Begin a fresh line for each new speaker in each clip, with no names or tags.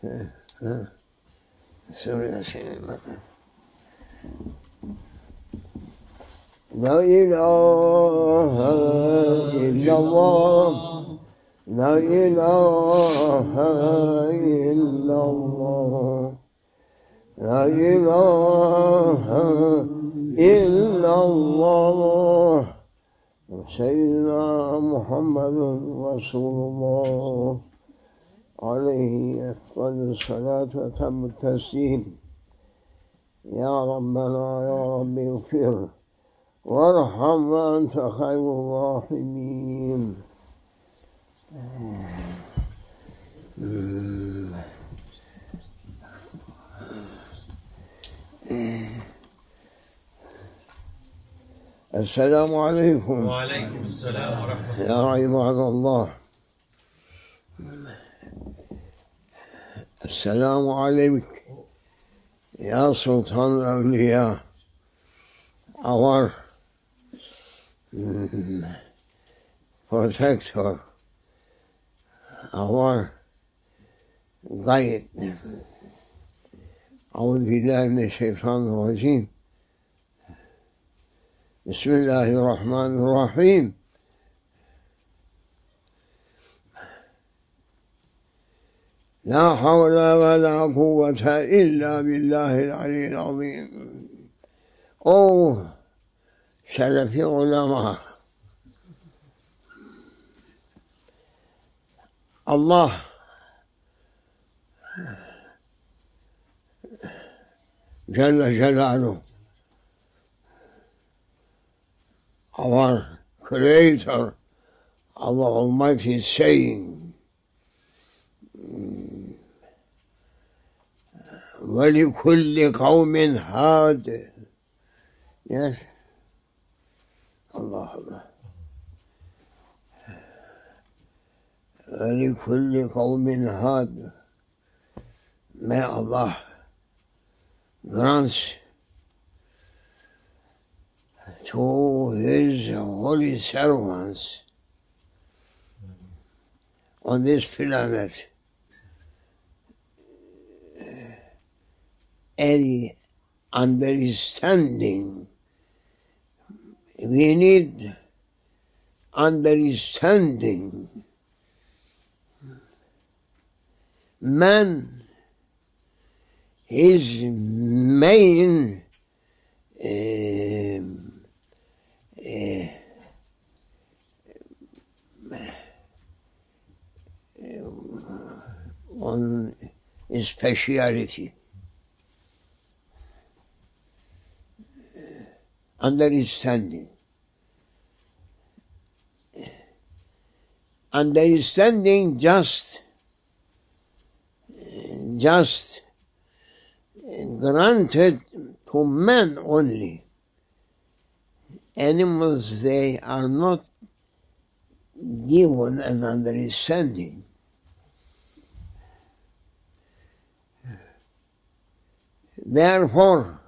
لا إله إلا الله لا إله إلا الله لا إله إلا الله سيدنا محمد رسول الله عليه أفضل الصلاة وتم التسليم. يا ربنا يا رب اغفر وارحم وأنت خير الراحمين. السلام عليكم.
وعليكم السلام ورحمة الله.
يا عباد الله، السلام عليك يا سلطان الأولياء، our protector, our guide. أعوذ بالله من الشيطان الرجيم. بسم الله الرحمن الرحيم. لا حول ولا قوة إلا بالله العلي العظيم. أوه شرف علماء الله جل جلاله، our Creator, our Almighty is saying, وَلِكُلِّ قَوْمٍ هَادٍ. Yes, Allah. وَلِكُلِّ قَوْمٍ هَادٍ. May Allah grant to His holy servants on this planet any understanding. We need understanding. Man, his main on speciality, understanding. Understanding just granted to men only. Animals, they are not given an understanding. Therefore,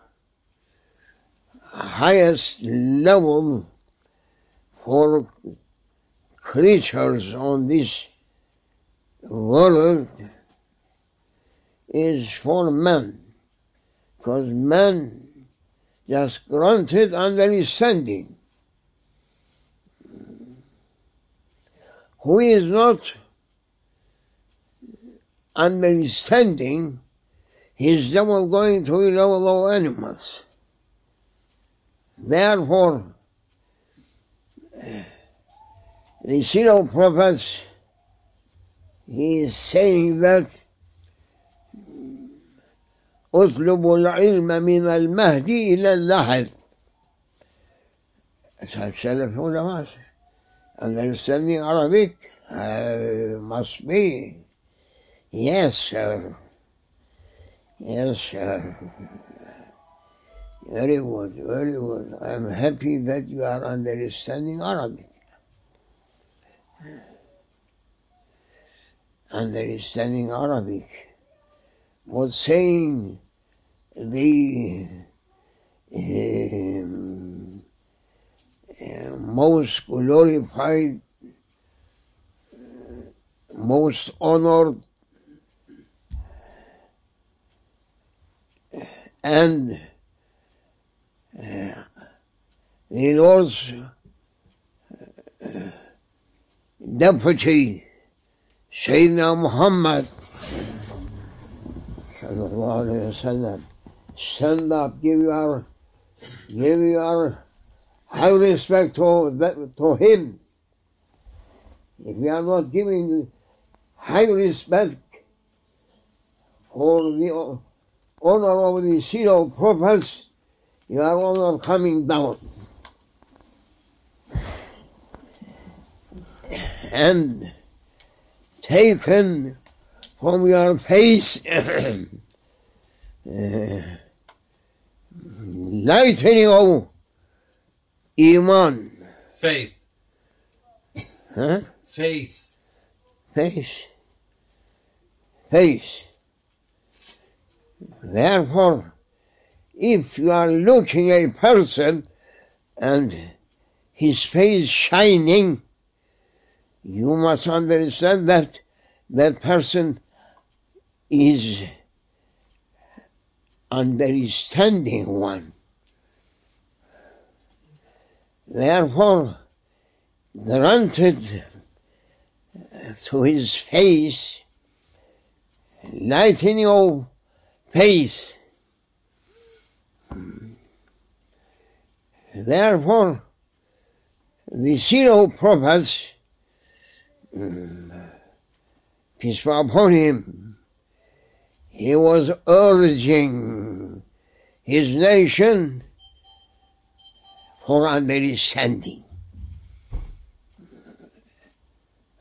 highest level for creatures on this world is for man, because man just granted understanding. Who is not understanding, he is never going to be level of animals. Therefore, the seed of prophets, he is saying that اطلبوا العلم من المهدي إلى اللحد. Salaf ulama, understanding Arabic must be. Yes, sir. Yes, sir. Very good, very good. I am happy that you are understanding Arabic. Understanding Arabic was saying the most glorified, most honored and the Lord's deputy, Sayyidina Muhammad sallallahu alayhi wa sallam, stand up, give your high respect to him. If you are not giving high respect for the honor of the seed of prophets, you are honor coming down. And taken from your face lightning of Iman.
Faith.
Huh?
Faith.
Faith. Therefore, if you are looking at a person and his face shining, you must understand that that person is understanding one. Therefore, granted to his face lightning of faith. Therefore, the seed of prophets, peace be upon him, he was urging his nation for understanding.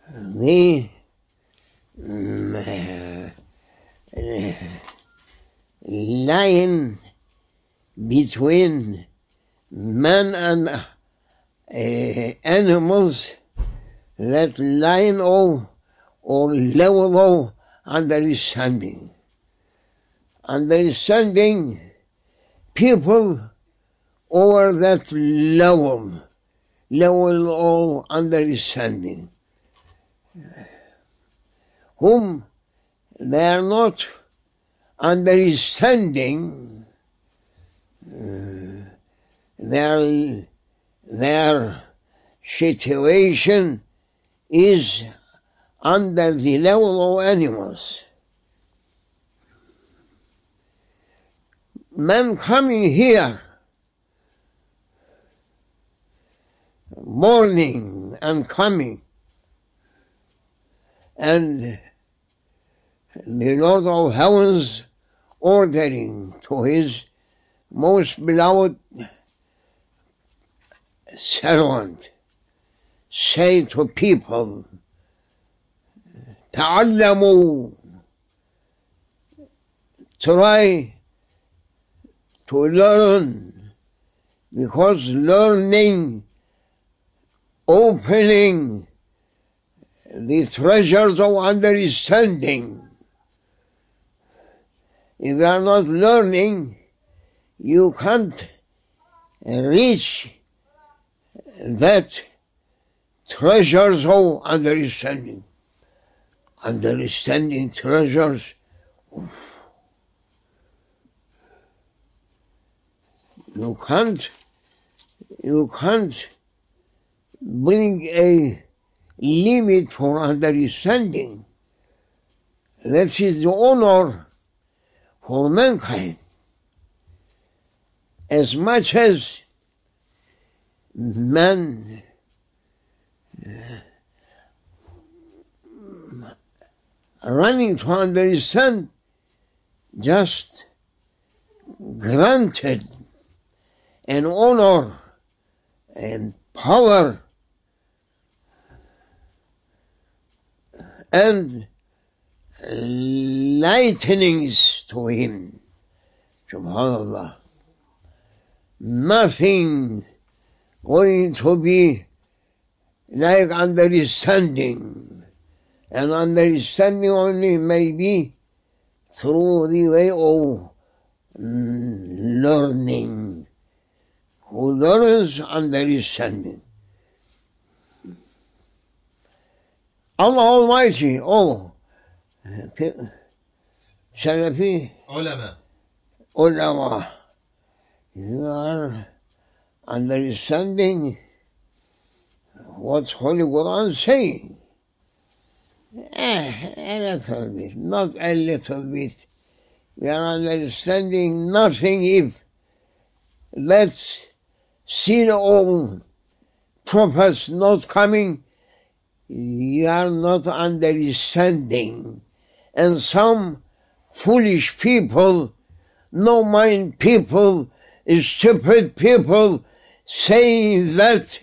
The line between man and animals, that line of or level of understanding. Understanding people over that level of understanding, whom they are not understanding, their situation is under the level of animals. Man coming here, morning and coming, and the Lord of Heavens ordering to his most beloved servant, say to people, تعلموا, try to learn, because learning, opening the treasures of understanding. If you are not learning, you can't reach that treasures of understanding. Understanding treasures. You can't bring a limit for understanding. That is the honor for mankind. As much as man running to understand, just granted an honor and power and lightnings to him. Subhanallah. Nothing going to be like understanding. And understanding only may be through the way of learning. Who learns understanding. Allah Almighty, Salafi,
علماء.
ulama. You are understanding what Holy Quran saying. A little bit, not a little bit. We are understanding nothing if let's see all prophets not coming. You are not understanding. And some foolish people, no-mind people, stupid people saying that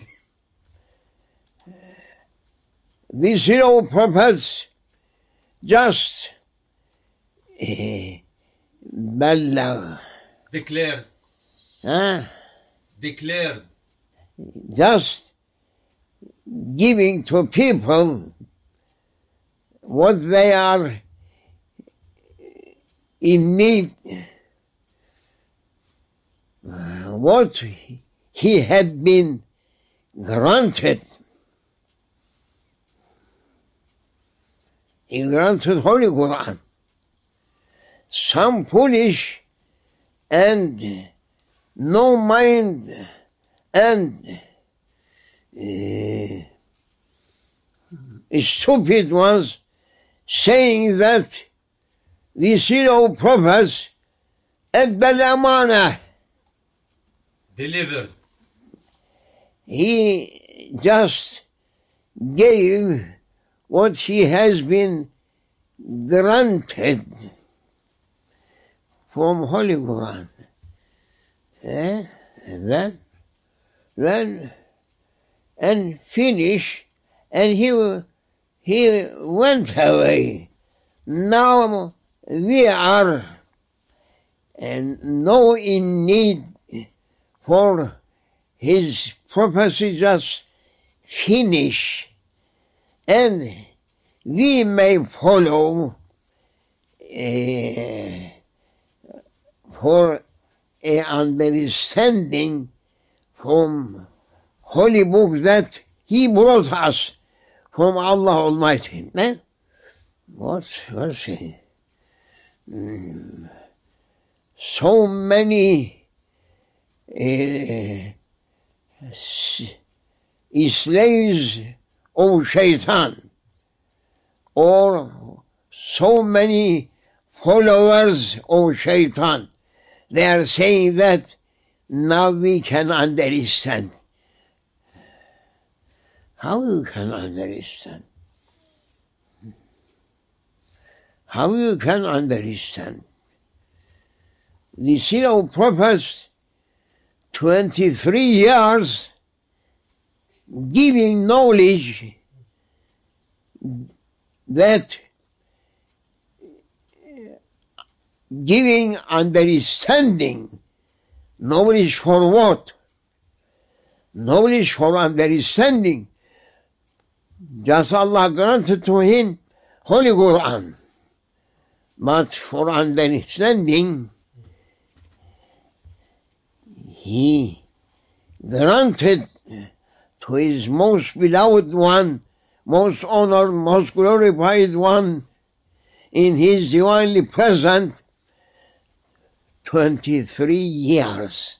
the zero prophets just
Declared. Declared.
Just giving to people what they are in need, what he had been granted. He granted Holy Quran. Some foolish and no mind and stupid ones saying that the zero prophets al-amana.
Delivered.
He just gave what he has been granted from Holy Quran. And finish, and he went away. Now we are no in need for his prophecy just finish, and we may follow for a understanding from Holy Book that he brought us from Allah Almighty. What was he? So many slaves of Shaitan, or so many followers of Shaitan. They are saying that now we can understand. How you can understand? How you can understand? The zero prophets, 23 years, giving knowledge that giving understanding. Knowledge for what? Knowledge for understanding. Just Allah granted to him Holy Quran. But for understanding, he granted to his most beloved one, most honored, most glorified one, in his divinely present 23 years.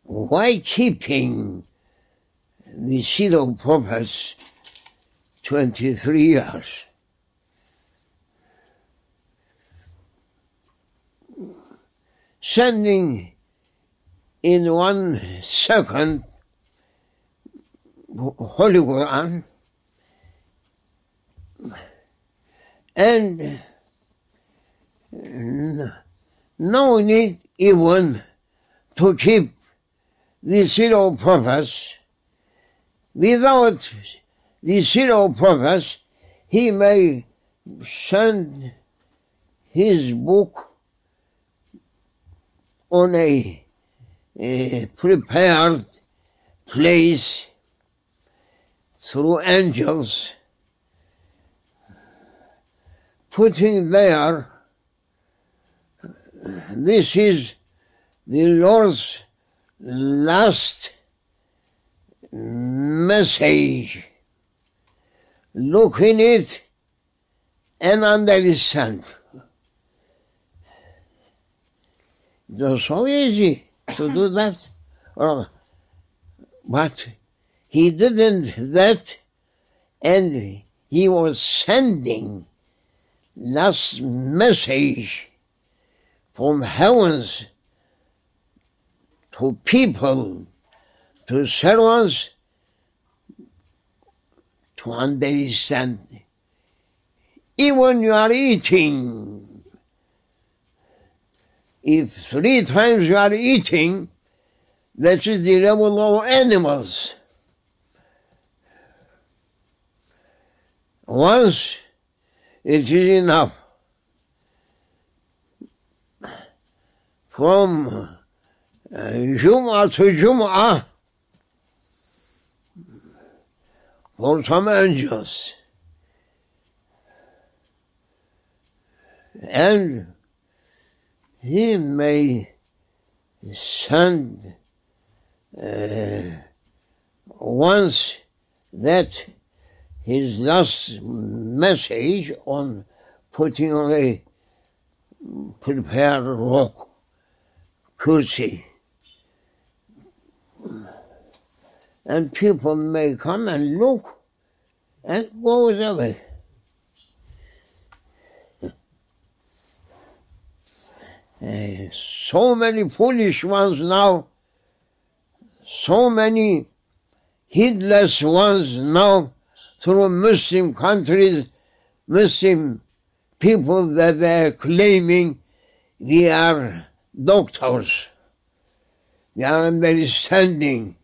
Why keeping the zero prophets 23 years? Sending in 1 second Holy Quran, and no need even to keep the zero prophets. Without the zero prophets, he may send his book on a prepared place through angels, putting there, this is the Lord's last message. Look in it and understand. It was so easy to do that. But he didn't that, and he was sending last message from heavens to people, to servants, to understand. Even you are eating, if 3 times you are eating, that is the level of animals. Once it is enough. From Jum'ah to Jum'ah, for some angels. And he may send once that his last message on putting on a prepared rock, kursi. And people may come and look and goes away. So many foolish ones now, so many heedless ones now through Muslim countries, Muslim people that they are claiming we are doctors, we are understanding,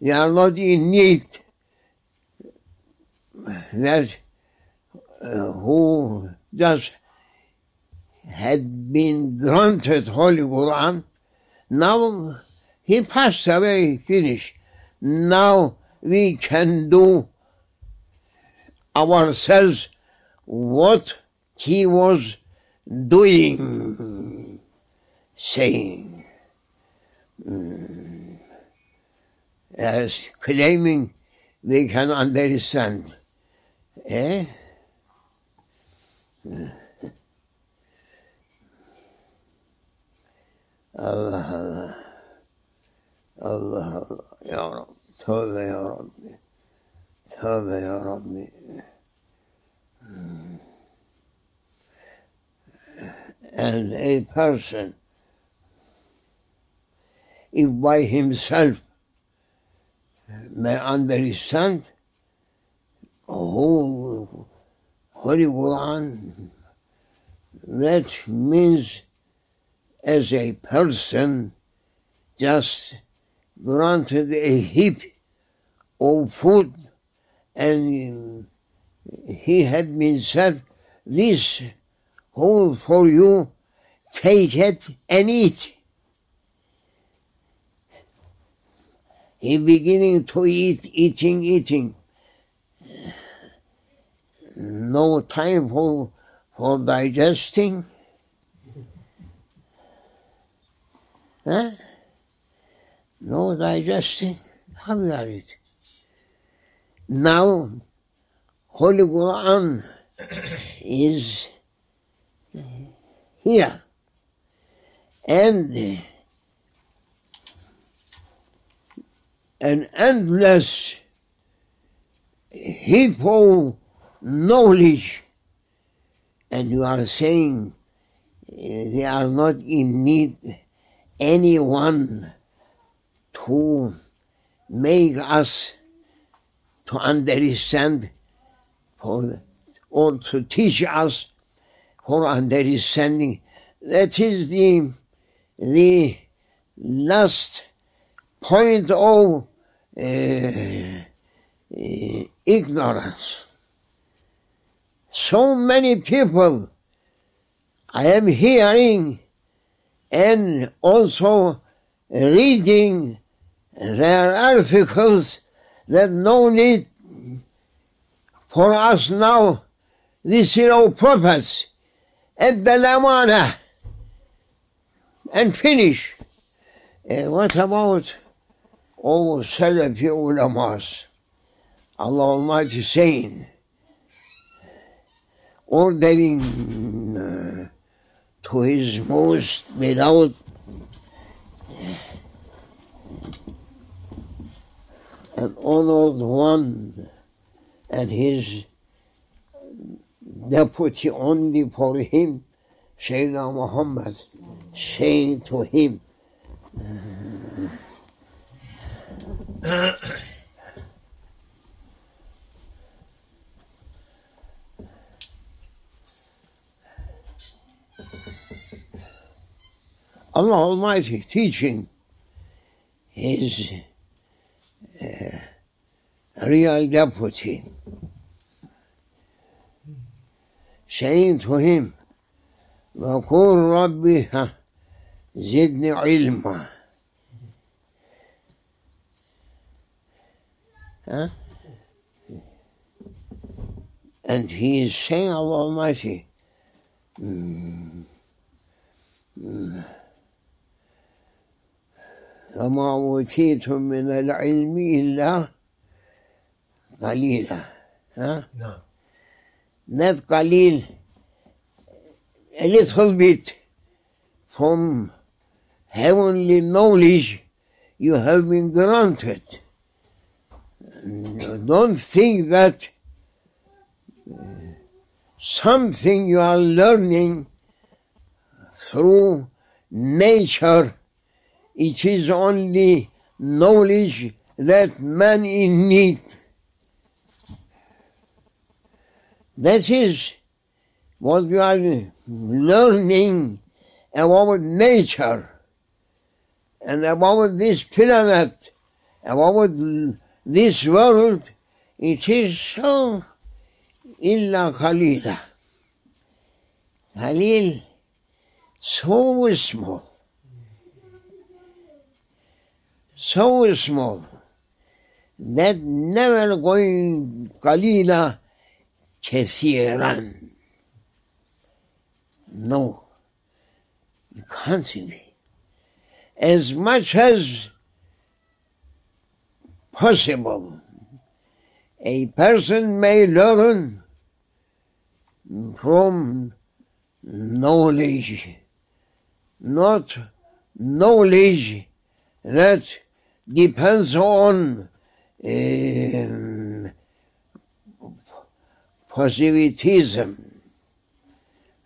we are not in need. That who just had been granted Holy Quran, now he passed away, finished. Now we can do ourselves what he was doing, saying, as claiming we can understand. Allah, Allah, Allah, Ya Rabbi, Tawbah Ya Rabbi, Tawbah Ya Rabbi. And a person, if by himself may understand whole Holy Quran, that means as a person just granted a heap of food and he had been said, this whole for you, take it and eat. He beginning to eat, eating. No time for digesting. Huh? No digesting. How you are it? Now, Holy Quran is here. And an endless heap of knowledge, and you are saying they are not in need anyone to make us to understand or to teach us for understanding. That is the last point of ignorance. So many people I am hearing and also reading their articles that no need for us now, these prophets, at Belamana, and finish. What about all Salafi ulamas? Allah Almighty saying, ordering to his most beloved and honored one and his deputy only for him, Sayyidina Muhammad, saying to him, Allah Almighty teaching his real deputy, saying to him, وَقُلْ رَبِّ زِدْنِ عِلْمًا. And he is saying, Allah Almighty, وَمَا أُوتِيتُم مِّنَ الْعِلْمِ إِلَّا قَلِيلًا.
No.
Not qalil, a little bit from heavenly knowledge you have been granted. Don't think that something you are learning through nature, it is only knowledge that man in need. That is what we are learning about nature and about this planet, about this world. It is so illa qalila. Qalil, so small. So small that never going qalila كثيرا. No, it can't be. As much as possible, a person may learn from knowledge, not knowledge that depends on positivism.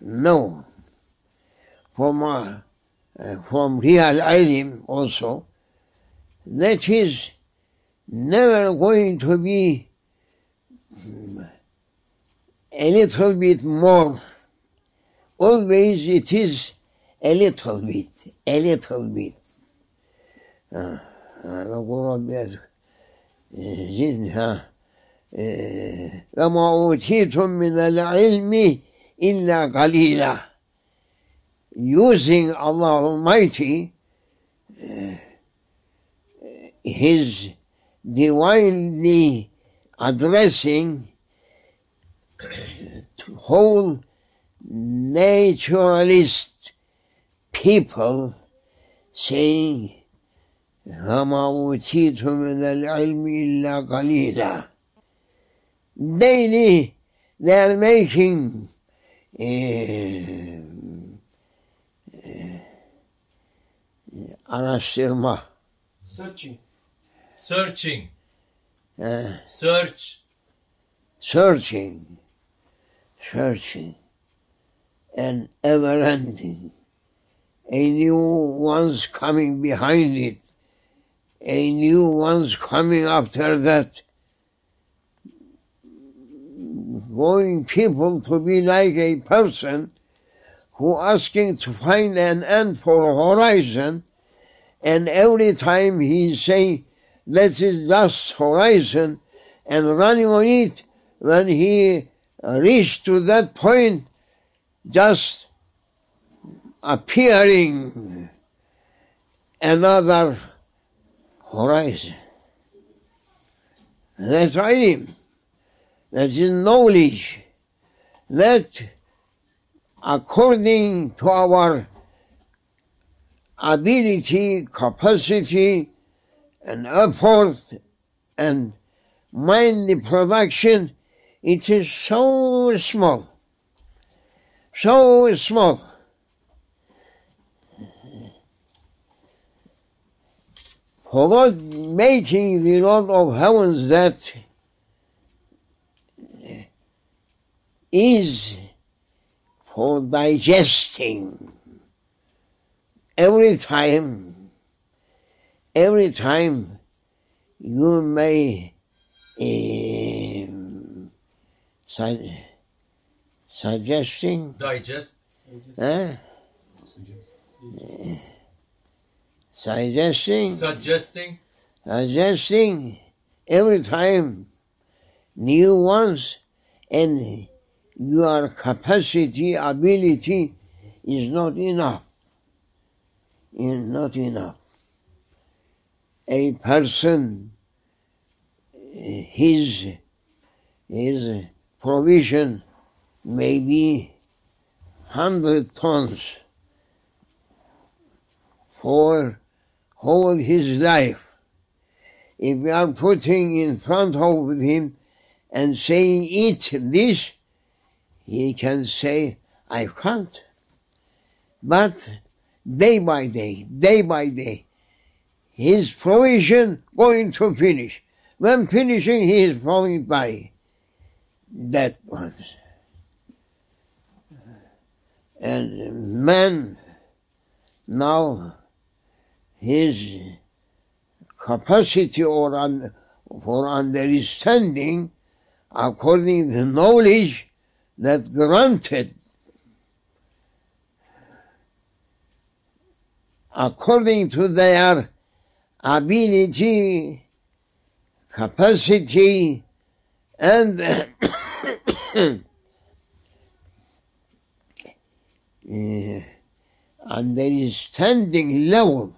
No. From real ilm also, that is never going to be a little bit more. Always it is a little bit, a little bit. وَمَا أُوتِيتُم مِّنَ الْعِلْمِ إِلَّا قَلِيلًا. Using Allah Almighty, His divinely addressing whole naturalist people, saying, وَمَا أُوتِيتُم مِّنَ الْعِلْمِ إِلَّا قَلِيلًا. Daily they are making araştırma.
Searching.
Searching, and ever ending. A new one's coming behind it, a new one's coming after that. Going people to be like a person who asking to find an end for a horizon, and every time he say that is just horizon, and running on it, when he reached to that point, just appearing another horizon. That's ilm. That is knowledge. That according to our ability, capacity, and effort, and mind production, it is so small. so small. For not making the Lord of heavens that is for digesting every time you may suggesting
Digest.
huh? Suggesting every time new ones, and your capacity, ability is not enough. Is not enough. A person, his provision may be 100 tons for whole his life. If we are putting in front of him and saying, eat this, he can say, I can't. But day by day, his provision going to finish. When finishing, he is falling by that one. And man, now, his capacity for understanding, according to the knowledge that granted, according to their ability, capacity, and understanding level.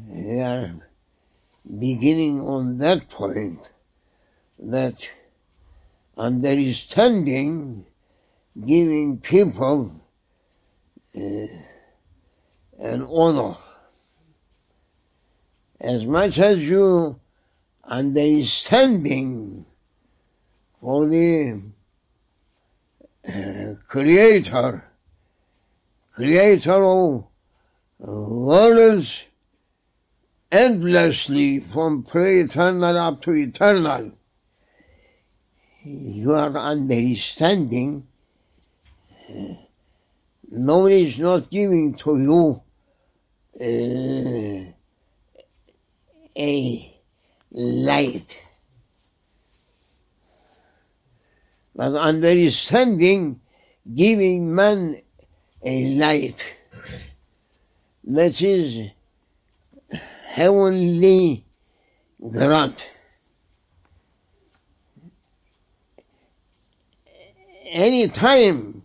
We are beginning on that point, that understanding, giving people an honor. As much as you understanding for the creator of worlds endlessly from pre-eternal up to eternal, you are understanding. Nobody is not giving to you a light. But understanding, giving man a light. That is heavenly grant. Any time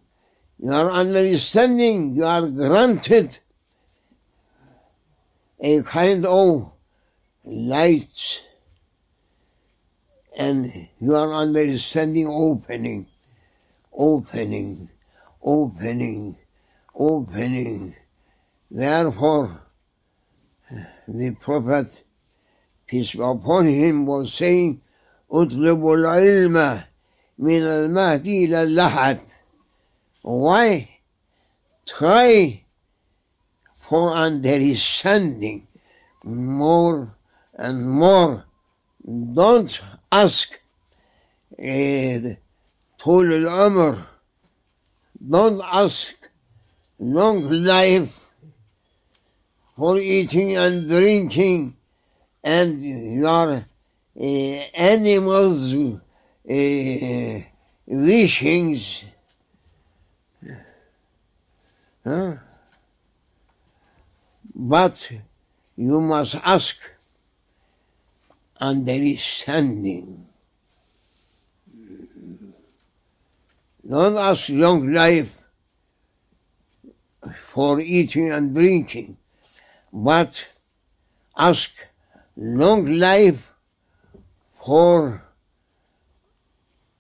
you are understanding, you are granted a kind of light, and you are understanding opening. Therefore, the Prophet, peace be upon him, was saying, اطلبوا العلم من المهد إلى اللحد. Why? Try for understanding more and more. Don't ask طول العمر. Don't ask long life for eating and drinking and your animals' wishings. But you must ask understanding. Don't ask long life for eating and drinking, but ask long life for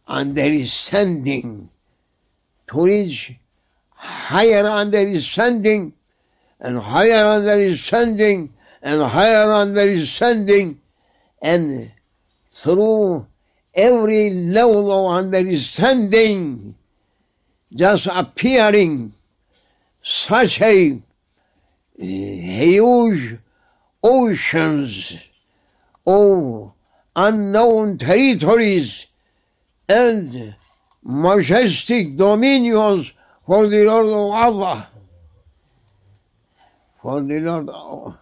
understanding, to reach higher understanding and higher understanding and higher understanding, and through every level of understanding just appearing such a huge oceans of unknown territories and majestic dominions for the Lord of Allah. For the Lord of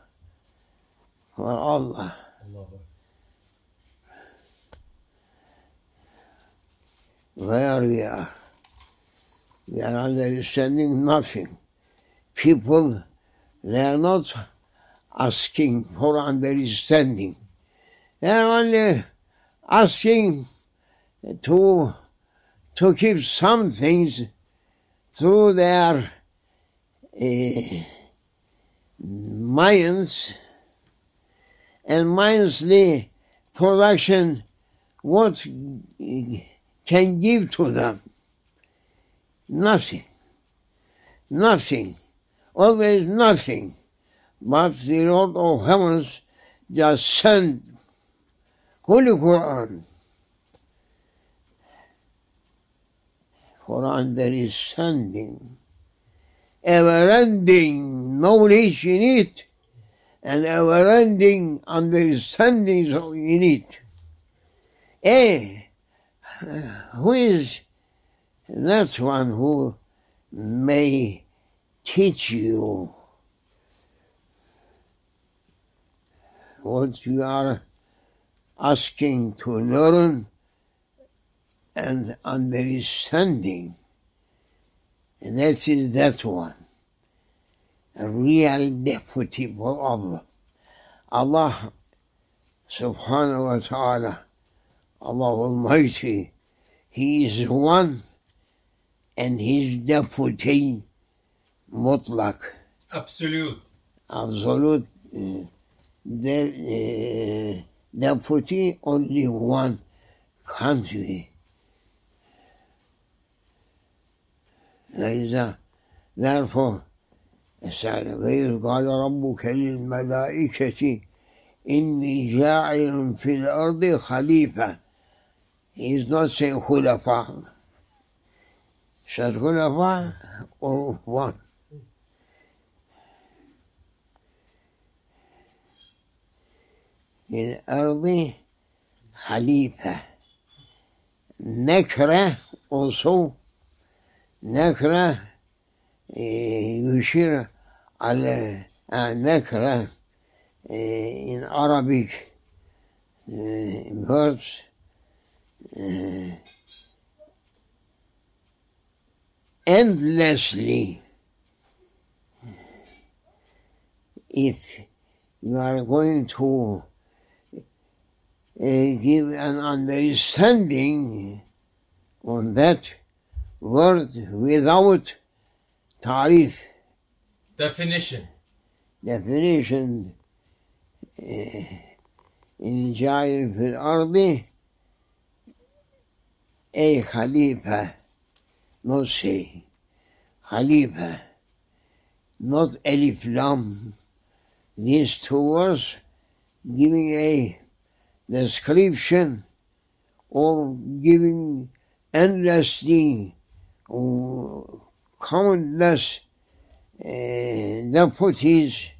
for Allah. Where we are understanding nothing. People, they are not asking for understanding. They are only asking to keep some things through their minds and mindly production what can give to them. Nothing. Nothing. Always nothing. But the Lord of Heavens just sent Holy Quran for understanding, ever-ending knowledge in it, and ever-ending understanding in it. Who is that one who may teach you what you are asking to learn and understanding? And that is that one, a real deputy for Allah. Allah subhanahu wa ta'ala, Allah Almighty, He is one and His deputy mutlak.
Absolute.
Absolute deputy only one country. Therefore, وَإِذْ قَالَ رَبُّكَ لِلْمَلَائِكَةِ إِنِّي جَاعِلٌ فِي الْأَرْضِ خَلِيفَةً. He is not saying khulafa. Says khulafa or one. In الأرض خليفة. Nakra also. Nakra يشير على nakra in Arabic words endlessly. If you are going to give an understanding on that word without ta'rif.
Definition.
In جاعل في الأرض a Khalifa, not say Khalifa, not Alif Lam. These two words giving a description or giving endlessly countless deputies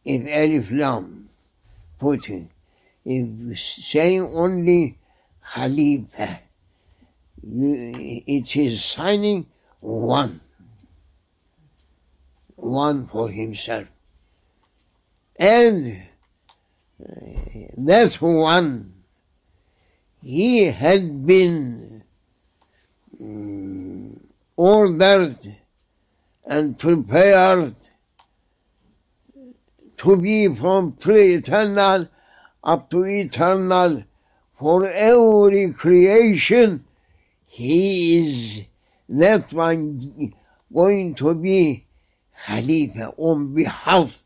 if Alif Lam putting. If saying only Khalifa, it is signing one for himself. And that one, he had been ordered and prepared to be from pre-eternal up to eternal. For every creation, he is that one going to be Khalifa on behalf of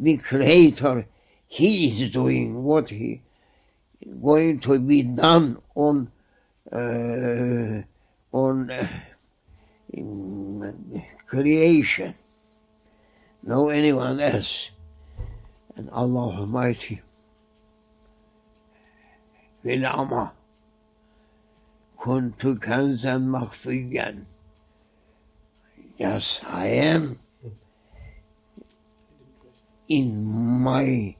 the Creator. He is doing what he going to be done on creation. No anyone else. And Allah Almighty, في العمى كنت كنزا مخفيا. Yes, I am in my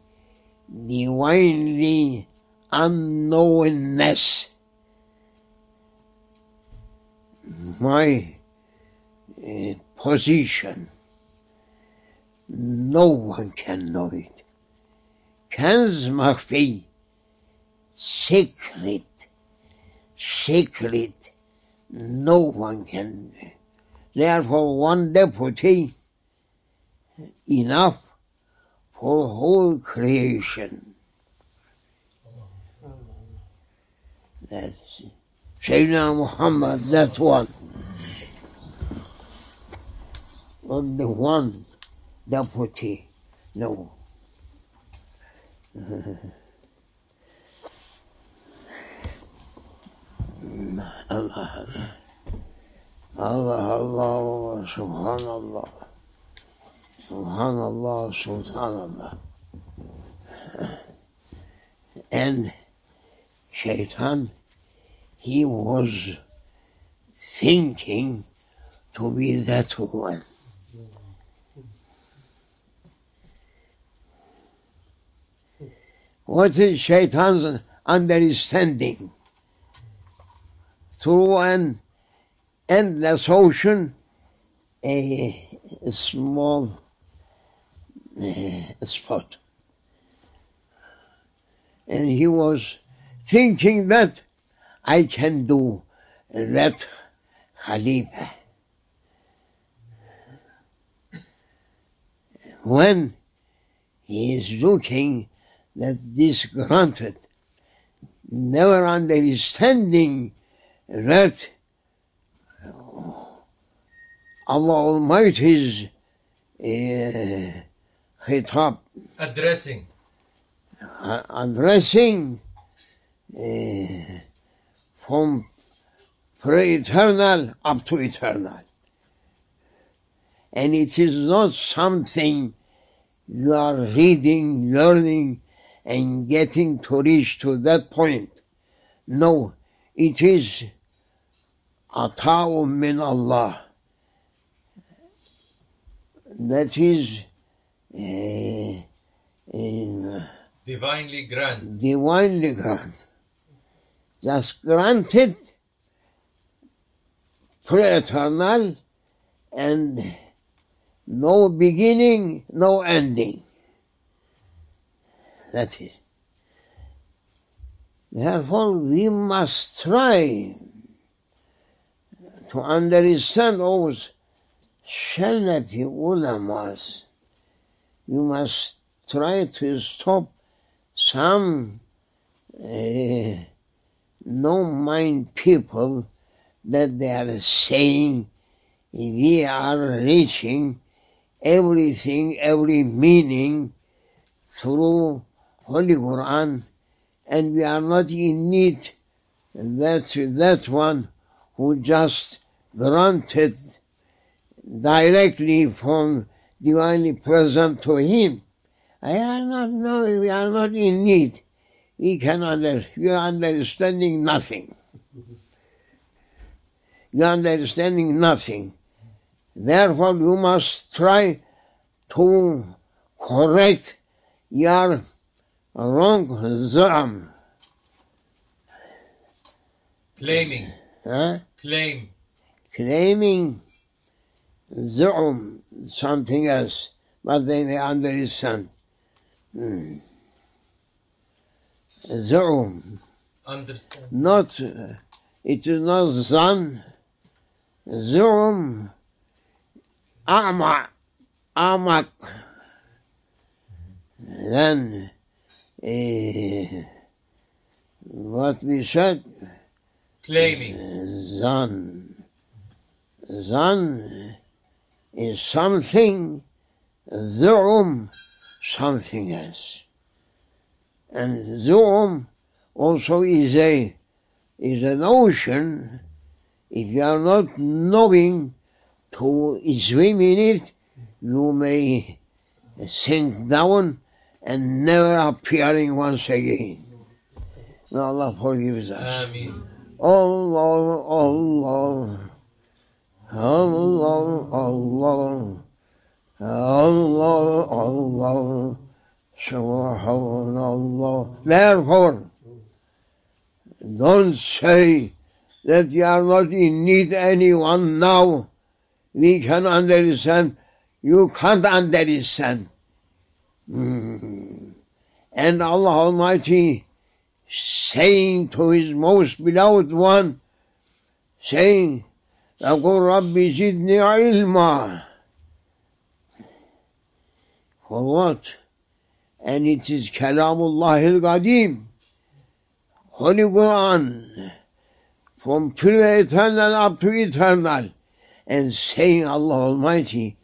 divinely unknownness, my position. No one can know it. Kanz makhfi, secret, no one can. Therefore, one deputy, enough for whole creation. That's Sayyidina Muhammad, that's one. Only one deputy, no. Allah, Subhanallah, Subhanallah, Subhanallah. And Shaitan, he was thinking to be that one. What is Shaitan's understanding? Through an endless ocean, a small spot. And he was thinking that I can do that Khalifa. When he is looking that this granted, never understanding that Allah Almighty's khitab,
Addressing.
Addressing from pre-eternal up to eternal. And it is not something you are reading, learning, and getting to reach to that point. No, it is ata'u min Allah. That is
Divinely grant.
Divinely grant. Just granted, pre-eternal, and no beginning, no ending. That's it. Therefore, we must try to understand those Salafi ulamas. We must try to stop some no-mind people that they are saying we are reaching everything, every meaning through Holy Quran, and we are not in need. That one who just granted directly from divinely present to him. We are not in need. We are understanding nothing. You are understanding nothing. Therefore, you must try to correct your wrong zam.
Claiming.
Huh? Claiming zu'um, something else, but they understand. Zu'um.
Understand.
Not, it is not zan. Zu'um, amak. Then, what we said?
Claiming.
Zan is something, zu'um, something else. And zu'um also is an ocean. If you are not knowing to swim in it, you may sink down and never appearing once again. May Allah forgive us.
Amin.
Allah, Allah, Allah, Allah, Allah, Allah, Subhanallah. Therefore, don't say that you are not in need anyone now. We can understand. You can't understand. And Allah Almighty saying to His most beloved one, saying, "Yaqul Rabbi zidni ilma." For what? And it is Kalamullah al-Qadim, Holy Quran, from pre-eternal up to eternal, and saying Allah Almighty,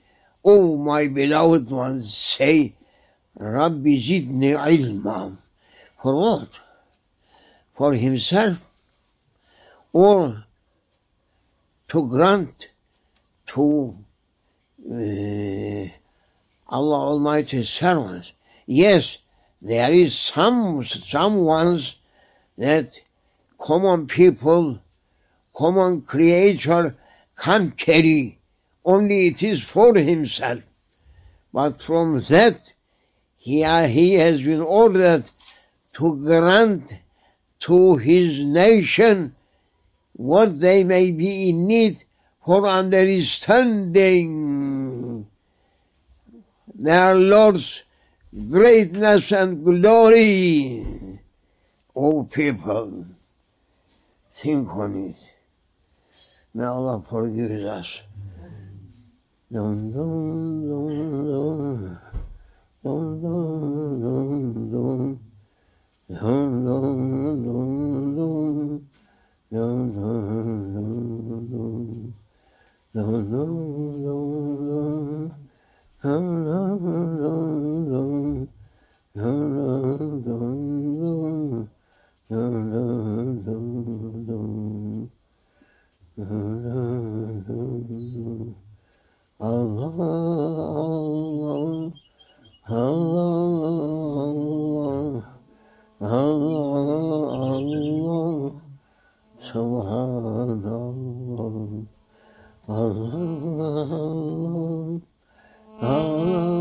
"Oh my beloved ones, say, Rabbi zidni ilma." For what? For himself, or to grant to Allah Almighty's servants. Yes, there is some ones that common people, common creature can't carry. Only it is for himself. But from that, he has been ordered to grant to his nation what they may be in need for understanding their Lord's greatness and glory. O people, think on it. May Allah forgive us. Dum, dum, dum, dum. Dum, dum, dum, dum. Dum, dum, dum, dum. Dum, dum, dum, dum. Dum, dum, dum, dum. Dum, dum, dum, dum. Dum, dum, dum, dum. Dum, dum, dum, dum. Allah, Allah, Allah, Allah, Subhanallah, Allah, Allah,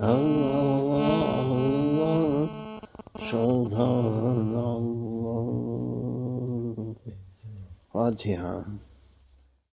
Allah, Subhanallah. Fatiha.